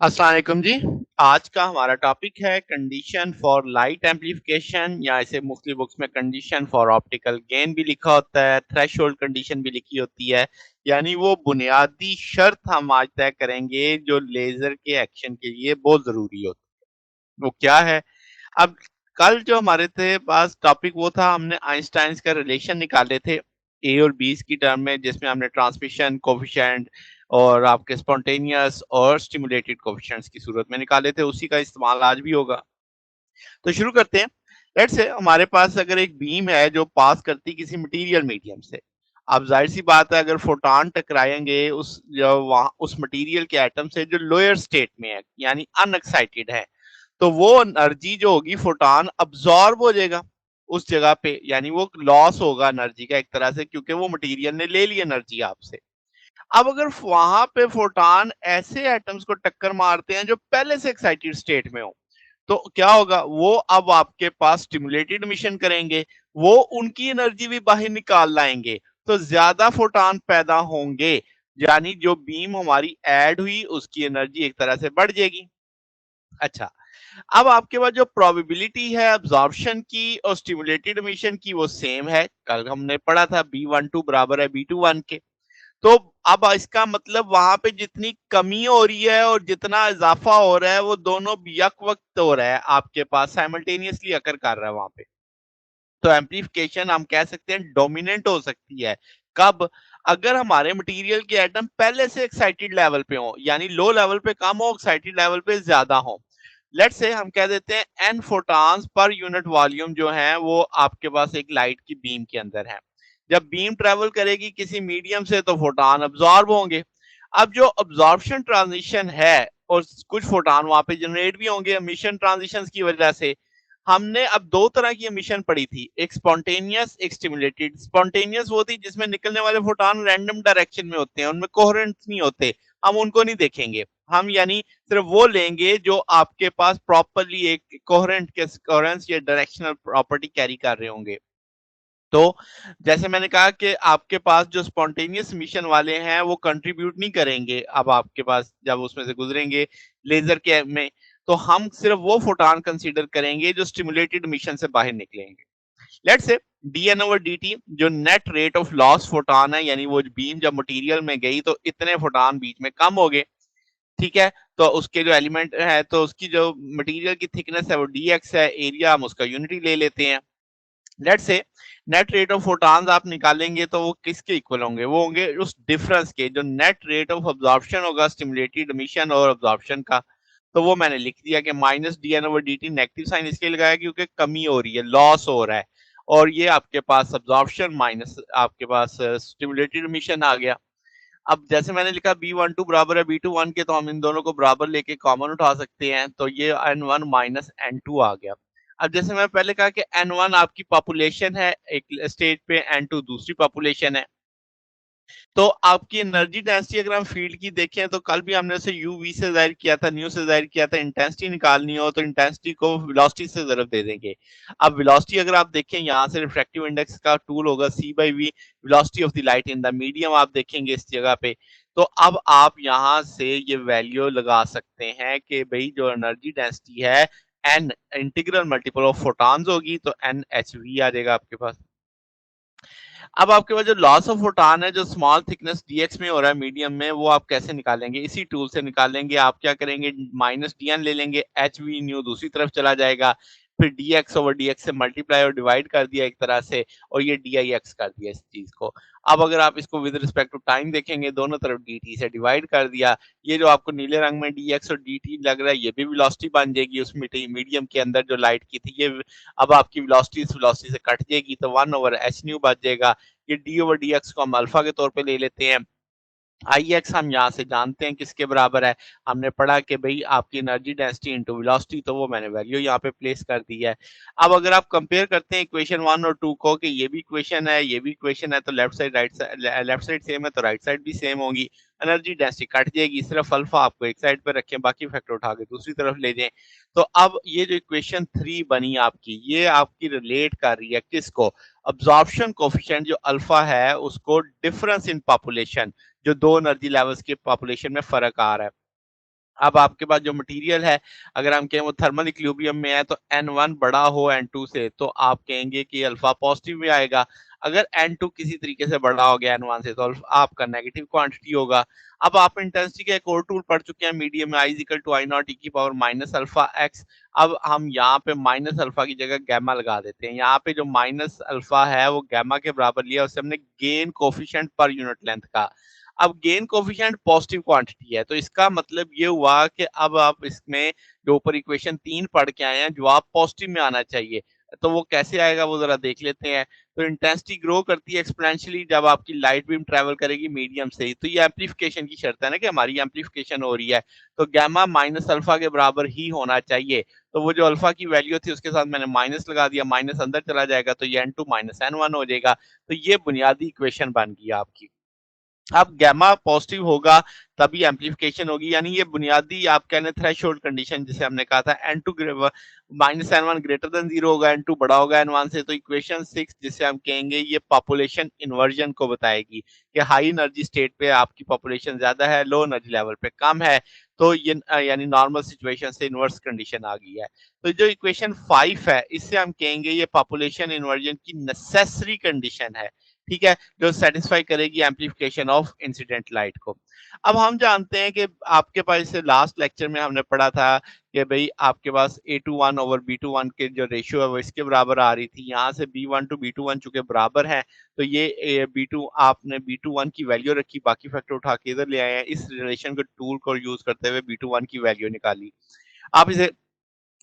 अस्सलाम वालेकुम जी। आज का हमारा टॉपिक है कंडीशन फॉर लाइट एम्प्लीफिकेशन या इसे मुख्तलिफ बुक्स में कंडीशन फॉर ऑप्टिकल गेन भी लिखा होता है, थ्रेशोल्ड कंडीशन भी लिखी होती है। यानी वो बुनियादी शर्त हम आज तय करेंगे जो लेज़र के एक्शन के लिए बहुत ज़रूरी होती है। वो क्या है? अब कल जो हमारे थे पास टॉपिक वो था हमने आइंस्टाइन्स का रिलेशन निकाले थे ए और बीस की टर्म में जिसमें हमने ट्रांसमिशन कोफिशिएंट और आपके स्पॉन्टेनियस और स्टिमुलेटेड कोफिशिएंट्स की सूरत में निकाले थे उसी का इस्तेमाल आज भी होगा। तो शुरू करते हैं। लेट्स से हमारे पास अगर एक बीम है जो पास करती किसी मटेरियल मीडियम से। अब जाहिर सी बात है अगर फोटॉन टकराएंगे उस जो वहाँ उस मटेरियल के एटम से जो लोअर स्टेट में है यानी अनएक्साइटेड है तो वो एनर्जी जो होगी फोटॉन अब्सॉर्ब हो जाएगा उस जगह पे यानी वो लॉस होगा एनर्जी का एक तरह से क्योंकि वो मटेरियल ने ले ली एनर्जी आपसे। अब अगर वहां पे फोटॉन ऐसे एटम्स को टक्कर मारते हैं जो पहले से एक्साइटेड स्टेट में हो तो क्या होगा वो अब आपके पास स्टिमुलेटेड मिशन करेंगे। वो उनकी एनर्जी भी बाहर निकाल लाएंगे तो ज्यादा फोटॉन पैदा होंगे यानी जो बीम हमारी ऐड हुई उसकी एनर्जी एक तरह से बढ़ जाएगी। अच्छा, अब आपके पास जो प्रोबेबिलिटी है अब्जॉर्प्शन की और स्टिमुलेटेड एमिशन की वो सेम है। कल हमने पढ़ा था B12 बराबर है B21 के। तो अब इसका मतलब वहां पे जितनी कमी हो रही है और जितना इजाफा हो रहा है वो दोनों यक वक्त हो रहा है आपके पास साइमल्टेनियसली अकर कर रहा है वहां पे। तो एम्प्लीफिकेशन हम कह सकते हैं डोमिनेंट हो सकती है। कब? अगर हमारे मटेरियल के एटम पहले से एक्साइटेड लेवल पे हो यानी लो लेवल पे कम हो एक्साइटेड लेवल पे ज्यादा हो। लेट्स से हम कह देते हैं n photons per unit volume जो है वो आपके पास एक लाइट की बीम के अंदर है। जब बीम ट्रेवल करेगी किसी मीडियम से तो फोटॉन अब्सॉर्ब होंगे। अब जो अब्सॉर्प्शन ट्रांजिशन है और कुछ फोटॉन वहां पे जनरेट भी होंगे एमिशन ट्रांजिशन की वजह से। हमने अब दो तरह की एमिशन पढ़ी थी, एक स्पॉन्टेनियस एक स्टिमुलेटेड। स्पॉन्टेनियस वो थी जिसमें निकलने वाले फोटॉन रैंडम डायरेक्शन में होते हैं, उनमें कोहेरेंट नहीं होते, हम उनको नहीं देखेंगे। हम यानी सिर्फ वो लेंगे जो आपके पास प्रॉपरली एक कोहेरेंट के कोहेरेंस या डायरेक्शनल प्रॉपर्टी कैरी कर रहे होंगे। तो जैसे मैंने कहा कि आपके पास जो स्पॉन्टेनियस मिशन वाले हैं वो कंट्रीब्यूट नहीं करेंगे अब आपके पास जब उसमें से गुजरेंगे लेजर के में। तो हम सिर्फ वो फोटॉन कंसीडर करेंगे जो स्टिमुलेटेड मिशन से बाहर निकलेंगे। Let's say dn over dt जो net rate of loss photon है यानी वो बीम जब मटेरियल में गई तो इतने फोटॉन बीच में कम हो गए। ठीक है, तो उसके जो एलिमेंट है तो उसकी जो मटेरियल की थिकनेस है वो dx है, एरिया हम उसका यूनिटी ले लेते हैं। Let's say net rate of photons आप निकालेंगे तो वो किसके इक्वल होंगे? वो होंगे उस डिफरेंस के जो नेट रेट ऑफ अब्जॉर्प्शन होगा स्टिमुलेटेड एमिशन और अब्जॉर्प्शन का। तो वो मैंने लिख दिया कि minus d n over d t, negative sign इसलिए लगाया क्योंकि कमी हो रही है, लॉस हो रहा है। और ये आपके पास अब्जॉर्प्शन माइनस आपके पास स्टिमुलेटेड एमिशन आ गया। अब जैसे मैंने लिखा B12 बराबर है B21 के तो हम इन दोनों को बराबर लेके कॉमन उठा सकते हैं तो ये N1 माइनस N2 आ गया। अब जैसे मैं पहले कहा कि N1 आपकी पॉपुलेशन है एक स्टेज पे, N2 दूसरी पॉपुलेशन है। तो आपकी एनर्जी डेंसिटी अगर हम फील्ड की देखें तो कल भी हमने उसे यूवी से जाहिर किया था, न्यू से जाहिर किया था। इंटेंसिटी निकालनी हो तो इंटेंसिटी को वेलोसिटी से ज़रब दे देंगे। अब वेलोसिटी अगर आप देखें यहाँ से रिफ्रैक्टिव इंडेक्स का टूल होगा c by v, velocity of the light in the medium आप देखेंगे इस जगह पे। तो अब आप यहाँ से ये वैल्यू लगा सकते हैं कि भाई जो एनर्जी डेंसिटी है an integral multiple of photons होगी तो एन एच वी आ जाएगा आपके पास। अब आपके पास जो लॉस ऑफ फोटॉन है जो स्मॉल थिकनेस dx में हो रहा है मीडियम में वो आप कैसे निकालेंगे? इसी टूल से निकालेंगे। आप क्या करेंगे माइनस dn ले लेंगे, एच वी न्यू दूसरी तरफ चला जाएगा, फिर dx ओवर dx से मल्टीप्लाई और डिवाइड कर दिया एक तरह से और ये dix कर दिया इस चीज को। अब अगर आप इसको विद रिस्पेक्ट टू टाइम देखेंगे दोनों तरफ dt से डिवाइड कर दिया। ये जो आपको नीले रंग में dx और dt लग रहा है ये भी वेलोसिटी बन जाएगी उस मीडियम के अंदर जो लाइट की थी ये। अब आपकी वेलोसिटी इस वेलोसिटी से कट जाएगी तो 1 ओवर एच न्यू बच जाएगा। ये डी ओवर डी एक्स को हम अल्फा के तौर पे ले लेते हैं। आई एक्स हम यहाँ से जानते हैं किसके बराबर है। हमने पढ़ा कि भाई आपकी एनर्जी डेंसिटी इनटू वेलोसिटी, तो वो मैंने वैल्यू यहाँ पे प्लेस कर दी है। अब अगर आप कंपेयर करते हैं इक्वेशन 1 और 2 को कि ये भी इक्वेशन है ये भी इक्वेशन है तो left side right side, left side same है तो राइट साइड भी सेम होगी। एनर्जी डेंसिटी कट जाएगी, सिर्फ अल्फा आपको एक साइड पे रखें बाकी फैक्टर उठा के दूसरी तरफ ले जाएं। तो अब ये जो इक्वेशन 3 बनी आपकी ये आपकी रिलेट कर रही है किसको? अब्जॉर्प्शन कोफिशिएंट जो अल्फा है उसको डिफरेंस इन पॉपुलेशन जो दो एनर्जी लेवल्स के पॉपुलेशन में फर्क आ रहा है अब आपके पास जो मटेरियल है, अगर हम कहें वो थर्मल इक्विलिब्रियम में है तो N1 बड़ा हो N2 से तो आप कहेंगे कि अल्फ़ा पॉज़िटिव में आएगा। अगर N2 किसी तरीके से बड़ा हो गया N1 से तो आपका नेगेटिव क्वांटिटी होगा। अब आप इंटेंसिटी का एक और टूल पढ़ चुके हैं मीडियम में I is equal to I naught e की पावर माइनस अल्फ़ा x। अब हम यहाँ पे माइनस अल्फ़ा की जगह गामा लगा देते हैं। यहाँ पे जो माइनस अल्फ़ा है वो गामा के बराबर लिया, उससे हमने gain coefficient per unit length का। अब गेन कोएफ़िशिएंट पॉजिटिव क्वांटिटी है, तो इसका मतलब ये हुआ कि अब आप इसमें जो ऊपर इक्वेशन 3 पढ़ के आए हैं, जवाब पॉजिटिव में आना चाहिए। तो वो कैसे आएगा वो ज़रा देख लेते हैं। तो इंटेंसिटी ग्रो करती है एक्स्पोनेंशियली जब आपकी लाइट बीम ट्रैवल करेगी मीडियम से ही। तो ये एम्प्लीफिकेशन की शर्त है ना कि हमारी एम्प्लीफिकेशन हो रही है, तो गामा माइनस अल्फ़ा के बराबर ही होना चाहिए। तो वो जो अल्फ़ा की वैल्यू थी उसके साथ मैंने माइनस लगा दिया, माइनस अंदर चला जाएगा तो ये N2 माइनस N1 हो जाएगा। तो ये बुनियादी इक्वेशन बन गई आपकी। अब गामा पॉजिटिव होगा तभी एम्प्लीफिकेशन होगी, यानी ये बुनियादी आप कह लें थ्रेशोल्ड कंडीशन जिसे हमने कहा था N2 minus N1 greater than 0 होगा, N2 बड़ा होगा N1 से। तो इक्वेशन 6 जिसे हम कहेंगे ये पॉपुलेशन इन्वर्जन को बताएगी कि हाई एनर्जी स्टेट पे आपकी पॉपुलेशन ज्यादा है, लो एनर्जी लेवल पे कम है। तो ये यानी नॉर्मल सिचुएशन से इनवर्स कंडीशन आ गई है। तो जो इक्वेशन 5 है इससे हम कहेंगे ये पॉपुलेशन इन्वर्जन की नेसेसरी कंडीशन है, ठीक है, जो सेटिस्फाई करेगी एम्प्लीफिकेशन ऑफ इंसिडेंट लाइट को। अब हम जानते हैं कि आपके पास जैसे लास्ट लेक्चर में हमने पढ़ा था कि भई आपके पास A21 ओवर B21 के जो रेशियो है वो इसके बराबर आ रही थी। यहाँ से B1 टू B21 चूँकि बराबर है तो ये B2 आपने B21 की वैल्यू रखी, बाकी फैक्टर उठा के इधर ले आए हैं। इस रिलेशन के टूल को यूज़ करते हुए B21 की वैल्यू निकाली। आप इसे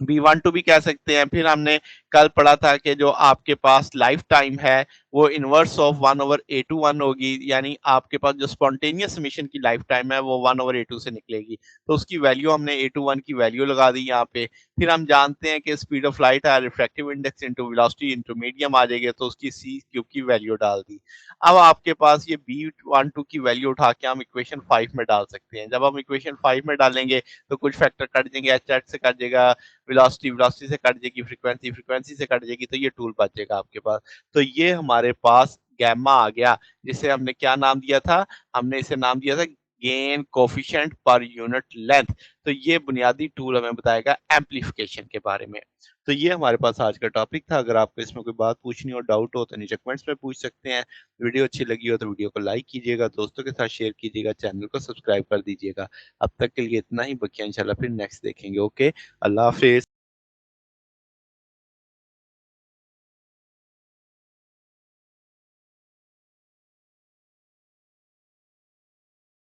B12 भी कह सकते हैं। फिर हमने कल पढ़ा था कि जो आपके पास लाइफ टाइम है वो इनवर्स ऑफ 1 ओवर A21 होगी, यानी आपके पास जो स्पॉन्टेनियस एमिशन की लाइफ टाइम है वो 1 ओवर A2 से निकलेगी। तो उसकी वैल्यू हमने A21 की वैल्यू लगा दी यहाँ पे। फिर हम जानते हैं कि स्पीड ऑफ लाइट है refractive index into velocity into medium आ जाएगी, तो उसकी C क्यूब की वैल्यू डाल दी। अब आपके पास ये B12 की वैल्यू उठा के हम इक्वेशन 5 में डाल सकते हैं। जब हम इक्वेशन 5 में डालेंगे तो कुछ फैक्टर कट जाएंगे, H से कट जाएगा, वेलोसिटी से कट जाएगी, फ्रीक्वेंसी से कट जाएगी, तो ये टूल बचेगा आपके पास। तो ये हमारे पास गैमा आ गया, जिसे हमने क्या नाम दिया था? हमने इसे नाम दिया था gain coefficient per unit length. तो ये बुनियादी टूल हमें बताएगा एम्प्लीफिकेशन के बारे में। तो ये हमारे पास आज का टॉपिक था। अगर आपको इसमें कोई बात पूछनी हो, डाउट हो तो नीचे कमेंट्स में पूछ सकते हैं। वीडियो अच्छी लगी हो तो वीडियो को लाइक कीजिएगा, दोस्तों के साथ शेयर कीजिएगा, चैनल को सब्सक्राइब कर दीजिएगा। अब तक के लिए इतना ही, बाकी इंशाल्लाह फिर नेक्स्ट देखेंगे। ओके, अल्लाह हाफ़िज़।